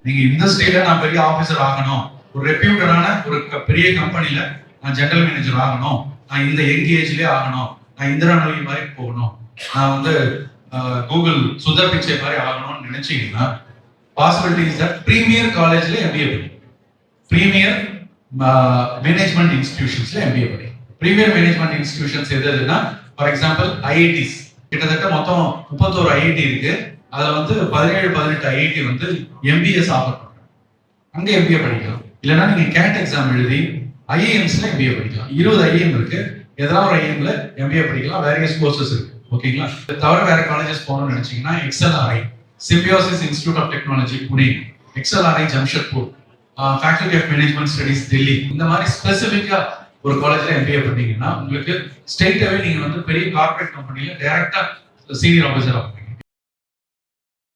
நீங்க இந்த ஸ்டேட்ல நான் பெரிய ஆபீசர் ஆகணும், ஒரு ரெப்யூட்டடான ஒரு பெரிய கம்பெனில நான் ஜெனரல் மேனேஜர் ஆகணும், நான் இந்த யங் ஏஜ்லயே ஆகணும், நான் இந்திரா நூயி மாதிரி போகணும், நான் வந்து கூகுள் சுந்தர் பிச்சை மாதிரி ஆகணும்னு நினைச்சீங்கன்னா பாசிபிலிட்டி இஸ் தட் பிரீமியர் காலேஜ்ல எம்பிஏ படி, பிரீமியர் மேனேஜ்மெண்ட் இன்ஸ்டிடியூஷன்ஸ்ல எம்பிஏ படி. பிரீமியர் மேனேஜ்மெண்ட் இன்ஸ்டிடியூஷன்ஸ் எதுனா ஃபார் எக்ஸாம்பிள் ஐஐடிஸ், கிட்டத்தட்ட மொத்தம் 31 ஐஐடி இருக்கு. அதுல வந்து 17-18 ஐஐடி வந்து எம்பிஎஸ் ஆஃபர் பண்றாங்க. அங்க எம்பிஏ படிக்கலாம். இல்லைன்னா நீங்க கேட் எக்ஸாம் எழுதி ஐஏஎம்ஸ்ல எம்பிஏ படிக்கலாம். 20 ஐஏஎம் இருக்கு. ஏதாவது ஒரு ஐஏஎம்ல எம்பிஏ படிக்கலாம். வேரியஸ் கோர்சஸ் இருக்கு. ஓகேங்களா? தவிர வேற காலேஜஸ் போகணும்னு நினைச்சீங்கன்னா XLRI, Symbiosis Institute of Technology Pune, XLRI Jamshedpur, faculty of management studies Delhi, இந்த மாதிரி ஸ்பெசிஃபிக்கா ஒரு காலேஜ்ல எம்பிஏ பண்ணீங்கன்னா உங்களுக்கு ஸ்ட்ரெயிட்டாவே நீங்க வந்து பெரிய கார்பரேட் கம்பெனில டைரக்டா சீனியர் ஆஃபீஸர் ஆகும்.